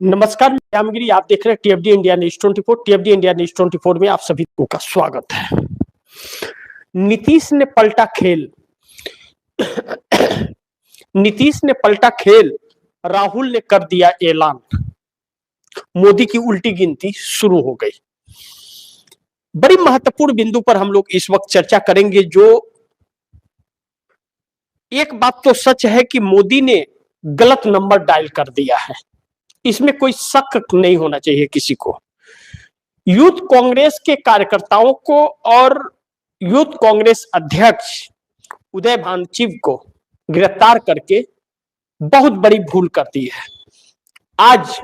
नमस्कार, मैं श्यामगिरी। आप देख रहे हैं टीएफडी इंडिया न्यूज 24। टीएफडी इंडिया न्यूज 24 में आप सभी को का स्वागत है। नीतीश ने पलटा खेल। नीतीश ने पलटा खेल, राहुल ने कर दिया ऐलान। मोदी की उल्टी गिनती शुरू हो गई। बड़ी महत्वपूर्ण बिंदु पर हम लोग इस वक्त चर्चा करेंगे। जो एक बात तो सच है कि मोदी ने गलत नंबर डायल कर दिया है, इसमें कोई शक नहीं होना चाहिए किसी को। यूथ कांग्रेस के कार्यकर्ताओं को और यूथ कांग्रेस अध्यक्ष उदय भानचीव को गिरफ्तार करके बहुत बड़ी भूल कर दी है। आज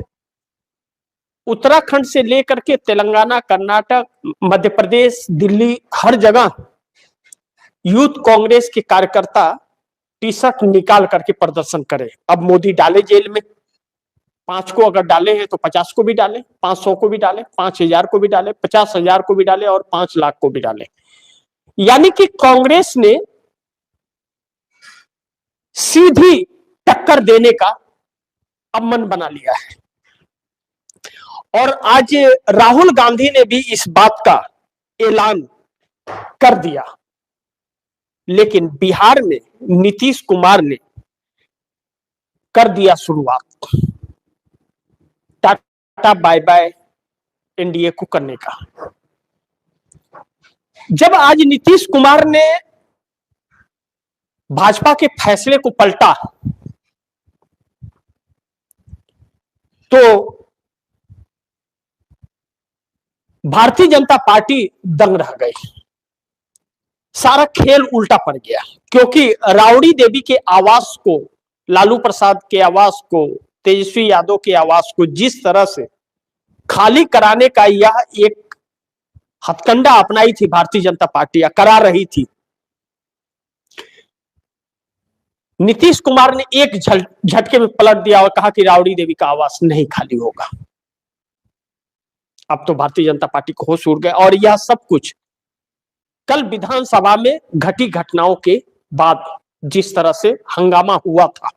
उत्तराखंड से लेकर के तेलंगाना, कर्नाटक, मध्य प्रदेश, दिल्ली, हर जगह यूथ कांग्रेस के कार्यकर्ता टी शर्ट निकाल करके प्रदर्शन करें। अब मोदी डाले जेल में। 5 को अगर डाले हैं तो 50 को भी डाले, 500 को भी डाले, 5000 को भी डाले, 50,000 को भी डाले और 5 लाख को भी डाले। यानी कि कांग्रेस ने सीधी टक्कर देने का अब मन बना लिया है। और आज राहुल गांधी ने भी इस बात का ऐलान कर दिया। लेकिन बिहार में नीतीश कुमार ने कर दिया शुरुआत टाटा बाय बाय एनडीए को करने का। जब आज नीतीश कुमार ने भाजपा के फैसले को पलटा तो भारतीय जनता पार्टी दंग रह गई। सारा खेल उल्टा पड़ गया, क्योंकि राबड़ी देवी के आवास को, लालू प्रसाद के आवास को, तेजस्वी यादव के आवास को जिस तरह से खाली कराने का यह एक हथकंडा अपनाई थी भारतीय जनता पार्टी, या करा रही थी, नीतीश कुमार ने एक झटके में पलट दिया और कहा कि राबड़ी देवी का आवास नहीं खाली होगा। अब तो भारतीय जनता पार्टी को होश उड़ गया। और यह सब कुछ कल विधानसभा में घटी घटनाओं के बाद जिस तरह से हंगामा हुआ था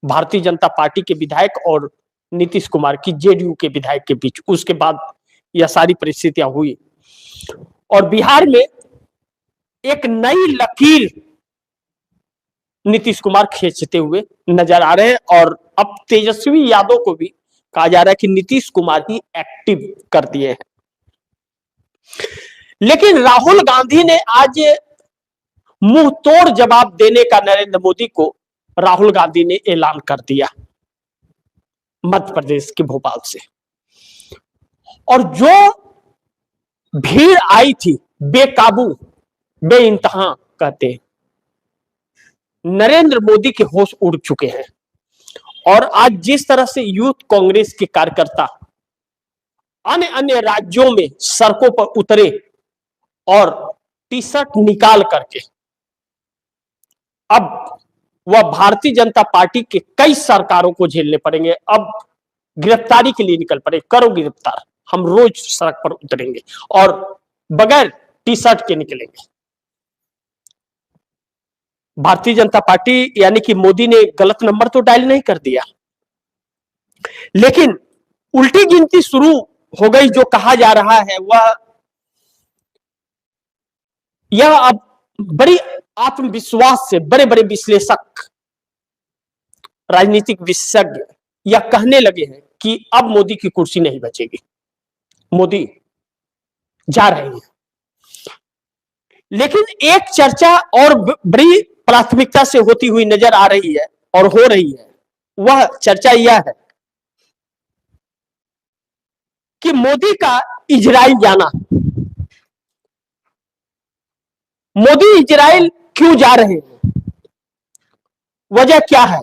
भारतीय जनता पार्टी के विधायक और नीतीश कुमार की जेडीयू के विधायक के बीच, उसके बाद यह सारी परिस्थितियां हुई और बिहार में एक नई लकीर नीतीश कुमार खींचते हुए नजर आ रहे हैं। और अब तेजस्वी यादव को भी कहा जा रहा है कि नीतीश कुमार ही एक्टिव कर दिए हैं। लेकिन राहुल गांधी ने आज मुंह तोड़ जवाब देने का नरेंद्र मोदी को राहुल गांधी ने ऐलान कर दिया मध्य प्रदेश के भोपाल से। और जो भीड़ आई थी बेकाबू, बेइंतहा कहते हैं, नरेंद्र मोदी के होश उड़ चुके हैं। और आज जिस तरह से यूथ कांग्रेस के कार्यकर्ता अन्य अन्य राज्यों में सड़कों पर उतरे और टी शर्ट निकाल करके, अब वह भारतीय जनता पार्टी के कई सरकारों को झेलने पड़ेंगे। अब गिरफ्तारी के लिए निकल पड़े, करो गिरफ्तार, हम रोज सड़क पर उतरेंगे और बगैर टी शर्ट के निकलेंगे। भारतीय जनता पार्टी यानी कि मोदी ने गलत नंबर तो डायल नहीं कर दिया, लेकिन उल्टी गिनती शुरू हो गई। जो कहा जा रहा है वह यह अब बड़ी आत्मविश्वास से बड़े बड़े विश्लेषक, राजनीतिक विशेषज्ञ यह कहने लगे हैं कि अब मोदी की कुर्सी नहीं बचेगी, मोदी जा रहे हैं। लेकिन एक चर्चा और बड़ी प्राथमिकता से होती हुई नजर आ रही है और हो रही है। वह चर्चा यह है कि मोदी का इजराइल जाना, मोदी इजराइल क्यों जा रहे हैं, वजह क्या है,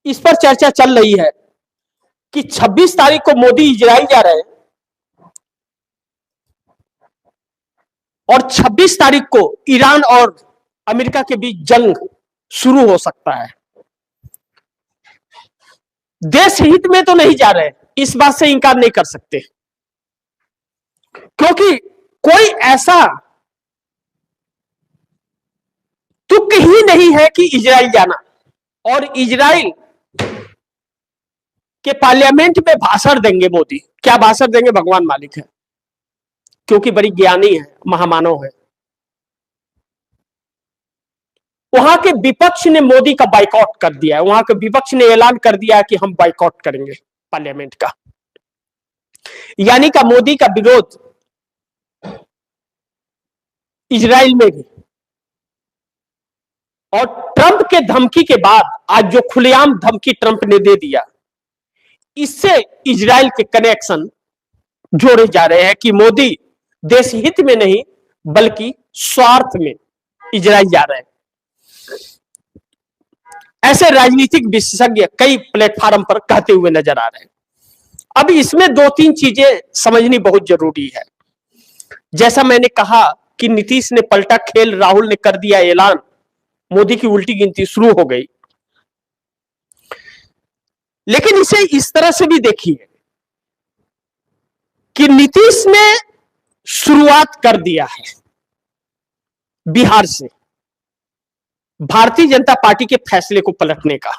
इस पर चर्चा चल रही है कि 26 तारीख को मोदी इजराइल जा रहे हैं और 26 तारीख को ईरान और अमेरिका के बीच जंग शुरू हो सकता है। देश हित में तो नहीं जा रहे, इस बात से इंकार नहीं कर सकते, क्योंकि कोई ऐसा तुक ही नहीं है कि इजराइल जाना। और इजराइल कि पार्लियामेंट में भाषण देंगे मोदी। क्या भाषण देंगे भगवान मालिक है, क्योंकि बड़ी ज्ञानी है, महामानव है। वहां के विपक्ष ने मोदी का बाइकआउट कर दिया है, वहां के विपक्ष ने ऐलान कर दिया है कि हम बाइकआउट करेंगे पार्लियामेंट का। यानी का मोदी का विरोध इजराइल में भी। और ट्रंप के धमकी के बाद आज जो खुलेआम धमकी ट्रंप ने दे दिया, इससे इजराइल के कनेक्शन जोड़े जा रहे हैं कि मोदी देश हित में नहीं बल्कि स्वार्थ में इजराइल जा रहे हैं। ऐसे राजनीतिक विशेषज्ञ कई प्लेटफॉर्म पर कहते हुए नजर आ रहे हैं। अब इसमें दो तीन चीजें समझनी बहुत जरूरी है। जैसा मैंने कहा कि नीतीश ने पलटा खेल, राहुल ने कर दिया ऐलान, मोदी की उल्टी गिनती शुरू हो गई। लेकिन इसे इस तरह से भी देखिए कि नीतीश ने शुरुआत कर दिया है बिहार से भारतीय जनता पार्टी के फैसले को पलटने का,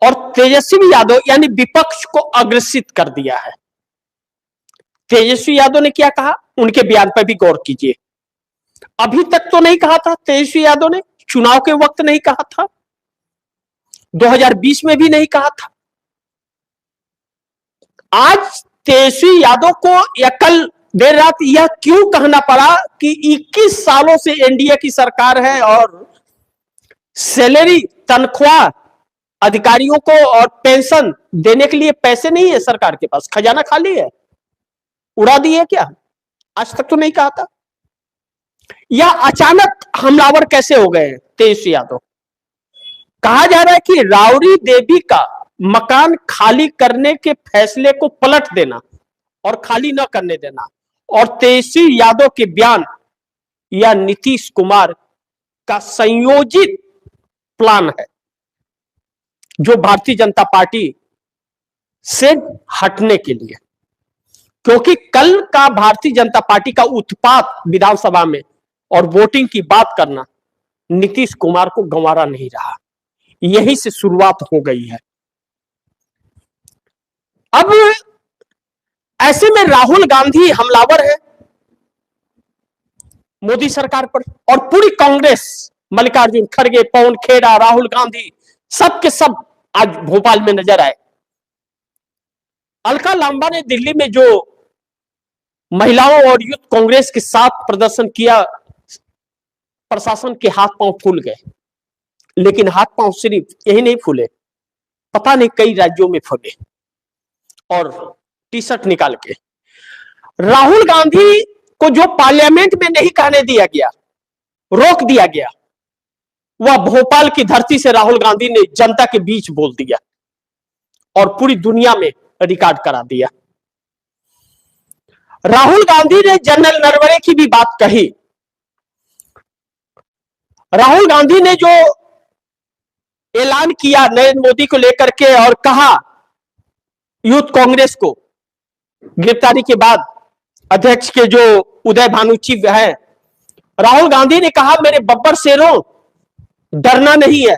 और तेजस्वी यादव यानी विपक्ष को अग्रसित कर दिया है। तेजस्वी यादव ने क्या कहा, उनके बयान पर भी गौर कीजिए। अभी तक तो नहीं कहा था तेजस्वी यादव ने, चुनाव के वक्त नहीं कहा था, 2020 में भी नहीं कहा था। आज तेजस्वी यादव को या कल देर रात यह क्यों कहना पड़ा कि 21 सालों से एनडीए की सरकार है और सैलरी, तनख्वाह अधिकारियों को और पेंशन देने के लिए पैसे नहीं है सरकार के पास, खजाना खाली है, उड़ा दिए क्या? आज तक तो नहीं कहा था। या अचानक हमलावर कैसे हो गए तेजस्वी यादव? कहा जा रहा है कि राबड़ी देवी का मकान खाली करने के फैसले को पलट देना और खाली न करने देना, और तेजस्वी यादव के बयान या नीतीश कुमार का संयोजित प्लान है जो भारतीय जनता पार्टी से हटने के लिए। क्योंकि कल का भारतीय जनता पार्टी का उत्पात विधानसभा में और वोटिंग की बात करना नीतीश कुमार को गंवारा नहीं रहा, यही से शुरुआत हो गई है। अब ऐसे में राहुल गांधी हमलावर है मोदी सरकार पर, और पूरी कांग्रेस, मल्लिकार्जुन खड़गे, पवन खेड़ा, राहुल गांधी, सब के सब आज भोपाल में नजर आए। अलका लांबा ने दिल्ली में जो महिलाओं और यूथ कांग्रेस के साथ प्रदर्शन किया, प्रशासन के हाथ पांव फूल गए। लेकिन हाथ पांव सिर्फ यही नहीं फूले, पता नहीं कई राज्यों में फूले, और टी शर्ट निकाल के राहुल गांधी को जो पार्लियामेंट में नहीं कहने दिया गया, रोक दिया गया, वह भोपाल की धरती से राहुल गांधी ने जनता के बीच बोल दिया और पूरी दुनिया में रिकॉर्ड करा दिया। राहुल गांधी ने जनरल नरवणे की भी बात कही। राहुल गांधी ने जो ऐलान किया नरेंद्र मोदी को लेकर के और कहा यूथ कांग्रेस को गिरफ्तारी के बाद अध्यक्ष के जो उदय भानुची है, राहुल गांधी ने कहा मेरे बब्बर शेरों, डरना नहीं है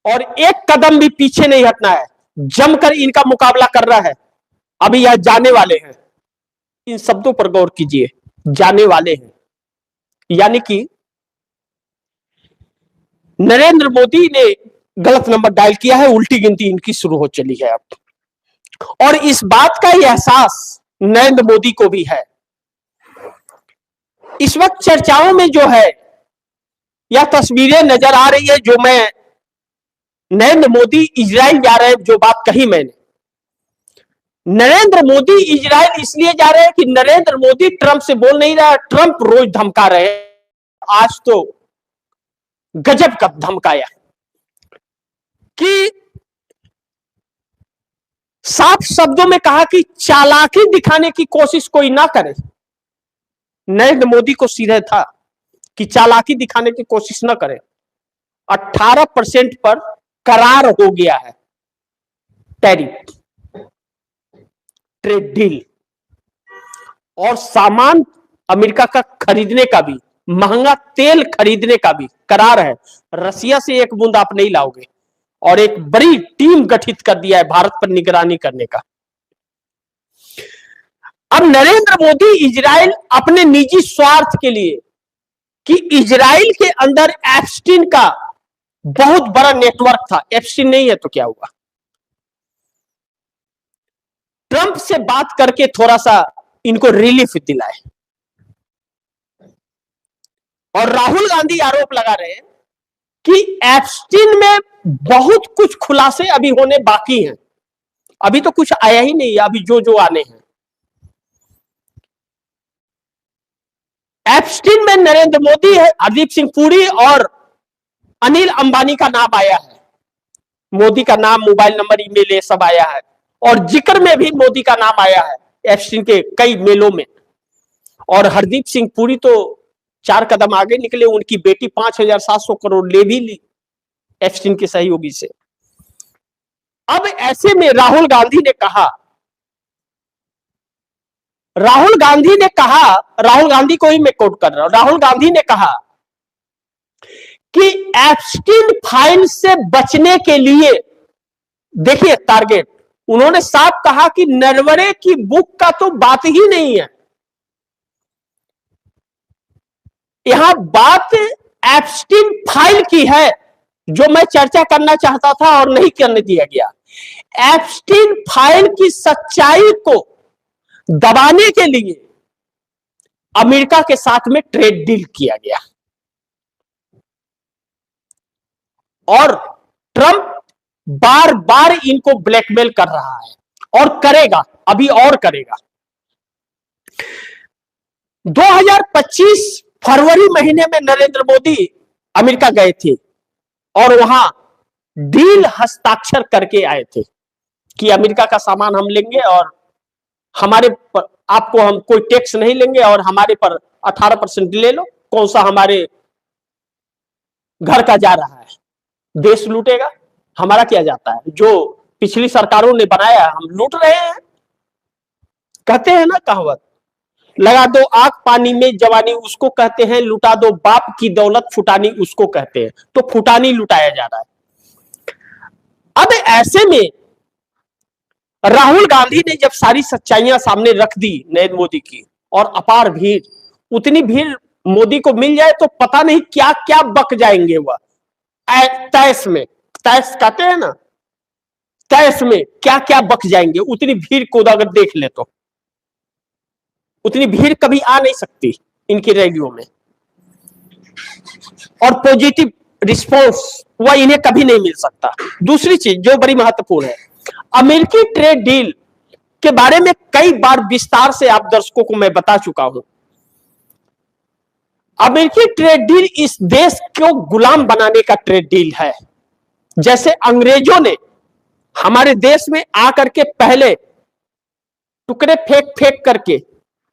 और एक कदम भी पीछे नहीं हटना है, जमकर इनका मुकाबला करना है, अभी यह जाने वाले हैं। इन शब्दों पर गौर कीजिए, जाने वाले हैं, यानी कि नरेंद्र मोदी ने गलत नंबर डायल किया है, उल्टी गिनती इनकी शुरू हो चली है अब। और इस बात का एहसास नरेंद्र मोदी को भी है। इस वक्त चर्चाओं में जो है यह तस्वीरें नजर आ रही है, जो मैं नरेंद्र मोदी इजराइल जा रहे हैं, जो बात कही मैंने, नरेंद्र मोदी इजराइल इसलिए जा रहे हैं कि नरेंद्र मोदी ट्रंप से बोल नहीं रहा, ट्रंप रोज धमका रहे हैं। आज तो गजब का धमकाया कि साफ शब्दों में कहा कि चालाकी दिखाने की कोशिश कोई ना करे। नरेंद्र मोदी को सीधे था कि चालाकी दिखाने की कोशिश ना करे। 18% पर करार हो गया है टैरिफ, ट्रेड डील, और सामान अमेरिका का खरीदने का भी, महंगा तेल खरीदने का भी करार है। रसिया से एक बूंद आप नहीं लाओगे, और एक बड़ी टीम गठित कर दिया है भारत पर निगरानी करने का। अब नरेंद्र मोदी इजराइल अपने निजी स्वार्थ के लिए, कि इजराइल के अंदर एप्स्टीन का बहुत बड़ा नेटवर्क था, एप्स्टीन नहीं है तो क्या हुआ, ट्रंप से बात करके थोड़ा सा इनको रिलीफ दिलाए। और राहुल गांधी आरोप लगा रहे हैं कि एप्स्टीन में बहुत कुछ खुलासे अभी होने बाकी हैं, अभी तो कुछ आया ही नहीं है, अभी जो जो आने हैं। एप्स्टीन में नरेंद्र मोदी है, हरदीप सिंह पुरी और अनिल अंबानी का नाम आया है, मोदी का नाम, मोबाइल नंबर, ईमेल, ये सब आया है, और जिक्र में भी मोदी का नाम आया है एप्स्टीन के कई मेलों में। और हरदीप सिंह पुरी तो 4 कदम आगे निकले, उनकी बेटी 5,700 करोड़ ले भी ली एप्स्टीन के सहयोगी से। अब ऐसे में राहुल गांधी ने कहा, राहुल गांधी को ही मैं कोट कर रहा हूं, राहुल गांधी ने कहा कि एप्स्टीन फाइल से बचने के लिए, देखिए टारगेट, उन्होंने साफ कहा कि नरवरे की बुक का तो बात ही नहीं है, यहां बात एप्स्टीन फाइल की है, जो मैं चर्चा करना चाहता था और नहीं करने दिया गया। एप्स्टीन फाइल की सच्चाई को दबाने के लिए अमेरिका के साथ में ट्रेड डील किया गया, और ट्रंप बार बार इनको ब्लैकमेल कर रहा है और करेगा, अभी और करेगा। 2025 फरवरी महीने में नरेंद्र मोदी अमेरिका गए थे और वहां डील हस्ताक्षर करके आए थे कि अमेरिका का सामान हम लेंगे और हमारे पर आपको हम कोई टैक्स नहीं लेंगे, और हमारे पर 18% ले लो, कौन सा हमारे घर का जा रहा है, देश लूटेगा, हमारा क्या जाता है, जो पिछली सरकारों ने बनाया हम लूट रहे हैं। कहते हैं ना कहावत, लगा दो आग पानी में जवानी उसको कहते हैं, लुटा दो बाप की दौलत फुटानी उसको कहते हैं, तो फुटानी लुटाया जा रहा है। अब ऐसे में राहुल गांधी ने जब सारी सच्चाइयां सामने रख दी नरेंद्र मोदी की, और अपार भीड़, उतनी भीड़ मोदी को मिल जाए तो पता नहीं क्या क्या बक जाएंगे, वह तैस में, तैस कहते हैं ना, तैस में क्या क्या बक जाएंगे, उतनी भीड़ को अगर देख ले तो उतनी भीड़ कभी आ नहीं सकती इनकी रैलियों में, और पॉजिटिव रिस्पॉन्स वह इन्हें कभी नहीं मिल सकता। दूसरी चीज जो बड़ी महत्वपूर्ण है, अमेरिकी ट्रेड डील के बारे में कई बार विस्तार से आप दर्शकों को मैं बता चुका हूं। अमेरिकी ट्रेड डील इस देश को गुलाम बनाने का ट्रेड डील है। जैसे अंग्रेजों ने हमारे देश में आकर के पहले टुकड़े फेंक फेंक करके,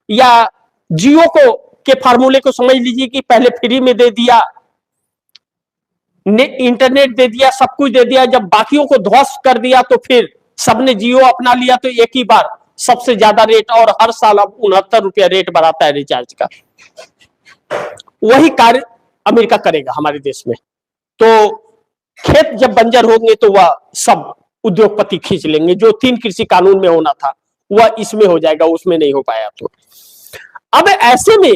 या जियो को के फार्मूले को समझ लीजिए कि पहले फ्री में दे दिया, इंटरनेट दे दिया, सब कुछ दे दिया, जब बाकियों को ध्वस्त कर दिया तो फिर सबने जियो अपना लिया, तो एक ही बार सबसे ज्यादा रेट, और हर साल अब 69 रुपया रेट बढ़ाता है रिचार्ज का। वही कार्य अमेरिका करेगा हमारे देश में। तो खेत जब बंजर होंगे तो वह सब उद्योगपति खींच लेंगे, जो 3 कृषि कानून में होना था वह इसमें हो जाएगा, उसमें नहीं हो पाया। तो अब ऐसे में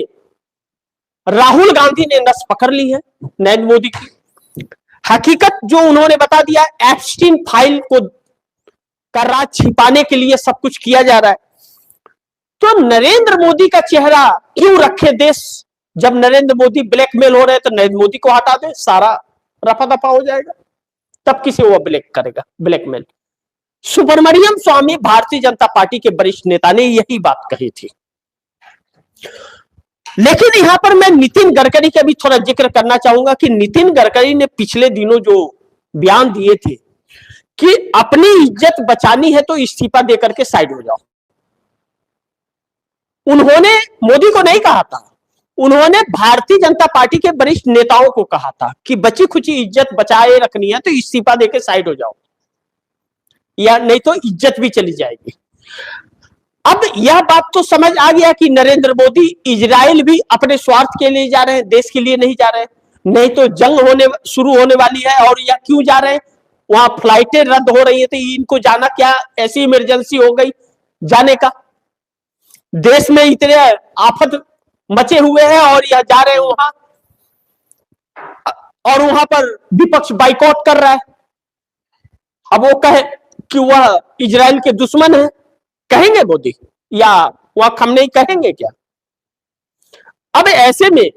राहुल गांधी ने नस पकड़ ली है नरेंद्र मोदी की। हकीकत जो उन्होंने बता दिया, एप्स्टीन फाइल को का राज छिपाने के लिए सब कुछ किया जा रहा है। तो नरेंद्र मोदी का चेहरा क्यों रखे देश, जब नरेंद्र मोदी ब्लैकमेल हो रहे हैं तो नरेंद्र मोदी को हटा दे, सारा रफा दफा हो जाएगा, तब किसे वो ब्लैकमेल। सुब्रमण्यम स्वामी भारतीय जनता पार्टी के वरिष्ठ नेता ने यही बात कही थी। लेकिन यहां पर मैं नितिन गडकरी का भी थोड़ा जिक्र करना चाहूंगा कि नितिन गडकरी ने पिछले दिनों जो बयान दिए थे कि अपनी इज्जत बचानी है तो इस्तीफा देकर के साइड हो जाओ, उन्होंने मोदी को नहीं कहा था, उन्होंने भारतीय जनता पार्टी के वरिष्ठ नेताओं को कहा था कि बची खुची इज्जत बचाए रखनी है तो इस्तीफा देकर साइड हो जाओ, या नहीं तो इज्जत भी चली जाएगी। अब यह बात तो समझ आ गया कि नरेंद्र मोदी इजराइल भी अपने स्वार्थ के लिए जा रहे हैं, देश के लिए नहीं जा रहे हैं, नहीं तो जंग शुरू होने वाली है। और या क्यों जा रहे हैं, वहां फ्लाइटें रद्द हो रही है, तो इनको जाना क्या ऐसी इमरजेंसी हो गई जाने का? देश में इतने आफत मचे हुए हैं और यह जा रहे हैं वहां, और वहां पर विपक्ष बाइकआउट कर रहा है। अब वो कहे कि वह इजराइल के दुश्मन है, कहेंगे मोदी या वह खमनेई कहेंगे क्या? अब ऐसे में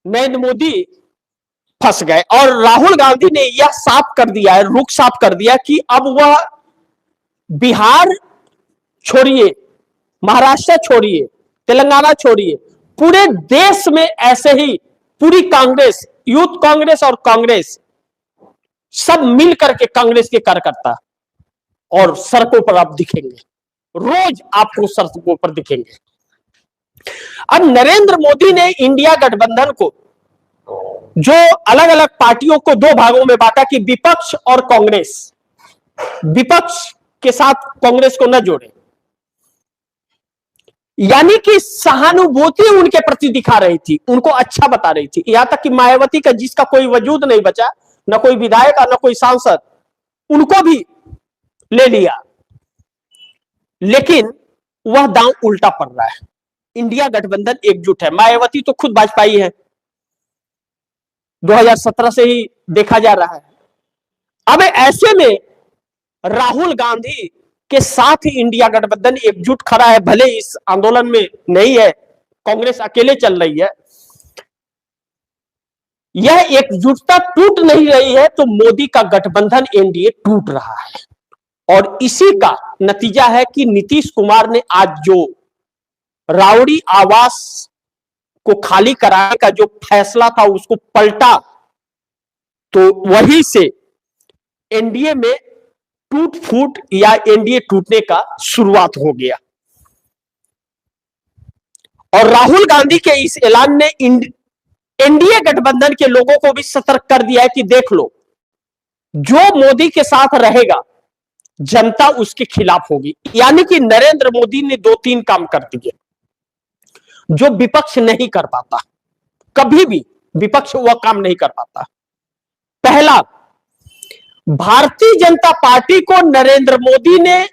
नरेंद्र मोदी फंस गए और राहुल गांधी ने यह साफ कर दिया है, रुख साफ कर दिया कि अब वह बिहार छोड़िए, महाराष्ट्र छोड़िए, तेलंगाना छोड़िए, पूरे देश में ऐसे ही पूरी कांग्रेस, यूथ कांग्रेस और कांग्रेस सब मिलकर के कांग्रेस के कार्यकर्ता और सड़कों पर आप दिखेंगे, रोज आपको सड़कों पर दिखेंगे। अब नरेंद्र मोदी ने इंडिया गठबंधन को, जो अलग अलग पार्टियों को दो भागों में बांटा कि विपक्ष और कांग्रेस, विपक्ष के साथ कांग्रेस को न जोड़े, यानी कि सहानुभूति उनके प्रति दिखा रही थी, उनको अच्छा बता रही थी। यहां तक कि मायावती का, जिसका कोई वजूद नहीं बचा, न कोई विधायक न कोई सांसद, उनको भी ले लिया, लेकिन वह दांव उल्टा पड़ रहा है। इंडिया गठबंधन एकजुट है, मायावती तो खुद भाजपाई है, 2017 से ही देखा जा रहा है। अब ऐसे में राहुल गांधी के साथ ही इंडिया गठबंधन एकजुट खड़ा है, भले इस आंदोलन में नहीं है, कांग्रेस अकेले चल रही है। यह एकजुटता टूट नहीं रही है तो मोदी का गठबंधन एनडीए टूट रहा है। और इसी का नतीजा है कि नीतीश कुमार ने आज जो राउडी आवास को खाली कराने का जो फैसला था उसको पलटा, तो वहीं से एनडीए में टूट फूट या एनडीए टूटने का शुरुआत हो गया। और राहुल गांधी के इस ऐलान ने एनडीए गठबंधन के लोगों को भी सतर्क कर दिया है कि देख लो, जो मोदी के साथ रहेगा जनता उसके खिलाफ होगी। यानी कि नरेंद्र मोदी ने दो तीन काम कर दिए जो विपक्ष नहीं कर पाता, कभी भी विपक्ष वह काम नहीं कर पाता। पहला, भारतीय जनता पार्टी को नरेंद्र मोदी ने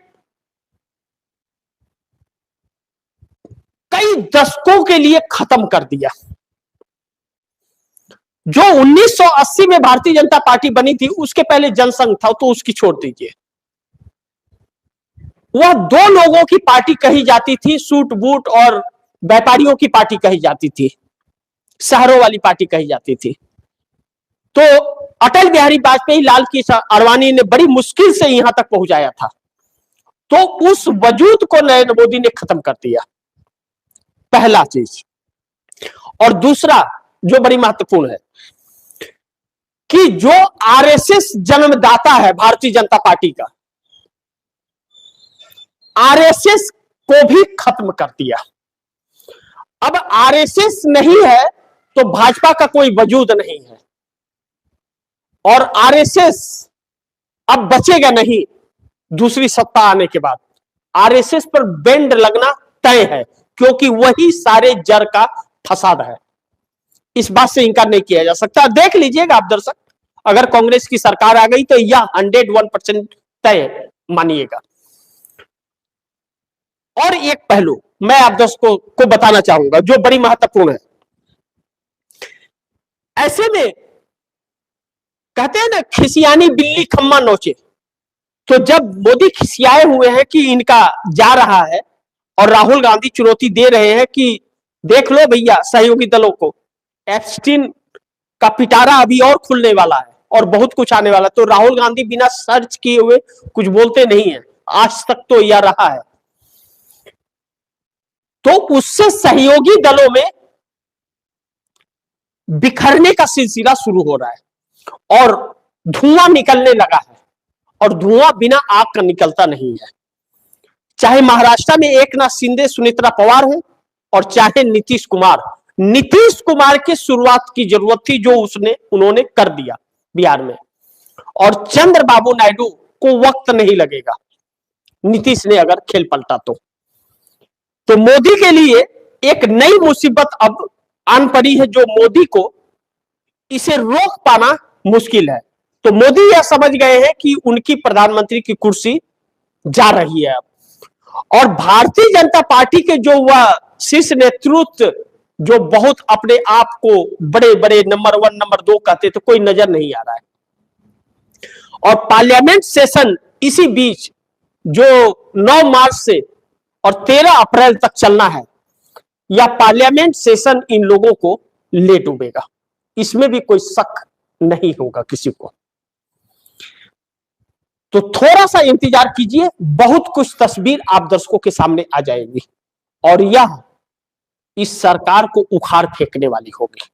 कई दशकों के लिए खत्म कर दिया। जो 1980 में भारतीय जनता पार्टी बनी थी, उसके पहले जनसंघ था, तो उसकी छोड़ दीजिए। वह दो लोगों की पार्टी कही जाती थी, सूट बूट और व्यापारियों की पार्टी कही जाती थी, शहरों वाली पार्टी कही जाती थी। तो अटल बिहारी वाजपेयी, लाल कृष्ण आडवाणी ने बड़ी मुश्किल से यहां तक पहुंचाया था, तो उस वजूद को नरेंद्र मोदी ने खत्म कर दिया, पहला चीज। और दूसरा जो बड़ी महत्वपूर्ण है कि जो आरएसएस जन्मदाता है भारतीय जनता पार्टी का, आरएसएस को भी खत्म कर दिया। अब आरएसएस नहीं है तो भाजपा का कोई वजूद नहीं है, और आरएसएस अब बचेगा नहीं। दूसरी सत्ता आने के बाद आरएसएस पर बेंड लगना तय है, क्योंकि वही सारे जड़ का फसाद है। इस बात से इंकार नहीं किया जा सकता। देख लीजिएगा आप दर्शक, अगर कांग्रेस की सरकार आ गई तो यह 101% तय मानिएगा। और एक पहलू मैं आप दर्शकों को बताना चाहूंगा जो बड़ी महत्वपूर्ण है। ऐसे में कहते हैं ना, खिसियानी बिल्ली खम्मा नोचे, तो जब मोदी खिसियाए हुए हैं कि इनका जा रहा है और राहुल गांधी चुनौती दे रहे हैं कि देख लो भैया सहयोगी दलों को, एप्स्टीन का पिटारा अभी और खुलने वाला है और बहुत कुछ आने वाला है, तो राहुल गांधी बिना सर्च किए हुए कुछ बोलते नहीं है, आज तक तो यह रहा है। तो उससे सहयोगी दलों में बिखरने का सिलसिला शुरू हो रहा है और धुआं निकलने लगा है, और धुआं बिना आग का निकलता नहीं है। चाहे महाराष्ट्र में एकनाथ शिंदे, सुनेत्रा पवार हो, और चाहे नीतीश कुमार की शुरुआत की जरूरत थी जो उन्होंने कर दिया बिहार में, और चंद्रबाबू नायडू को वक्त नहीं लगेगा नीतीश ने अगर खेल पलटा तो मोदी के लिए एक नई मुसीबत अब आन पड़ी है, जो मोदी को इसे रोक पाना मुश्किल है। तो मोदी यह समझ गए हैं कि उनकी प्रधानमंत्री की कुर्सी जा रही है अब। और भारतीय जनता पार्टी के जो वह शीर्ष नेतृत्व जो बहुत अपने आप को बड़े बड़े नंबर 1 नंबर 2 कहते, तो कोई नजर नहीं आ रहा है। और पार्लियामेंट सेशन इसी बीच जो 9 मार्च से और 13 अप्रैल तक चलना है, या पार्लियामेंट सेशन इन लोगों को ले डूबेगा, इसमें भी कोई शक नहीं होगा किसी को। तो थोड़ा सा इंतजार कीजिए, बहुत कुछ तस्वीर आप दर्शकों के सामने आ जाएगी और यह इस सरकार को उखाड़ फेंकने वाली होगी।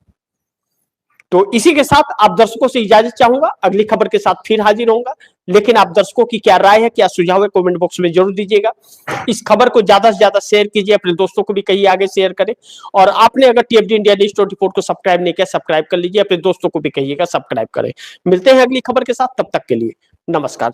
तो इसी के साथ आप दर्शकों से इजाजत चाहूंगा, अगली खबर के साथ फिर हाजिर होऊंगा। लेकिन आप दर्शकों की क्या राय है, क्या सुझाव है, कमेंट बॉक्स में जरूर दीजिएगा। इस खबर को ज्यादा से ज्यादा शेयर कीजिए, अपने दोस्तों को भी कहिए आगे शेयर करें। और आपने अगर टीएफडी इंडिया न्यूज़ 24 को सब्सक्राइब नहीं किया, सब्सक्राइब कर लीजिए, अपने दोस्तों को भी कहिएगा सब्सक्राइब करें। मिलते हैं अगली खबर के साथ, तब तक के लिए नमस्कार।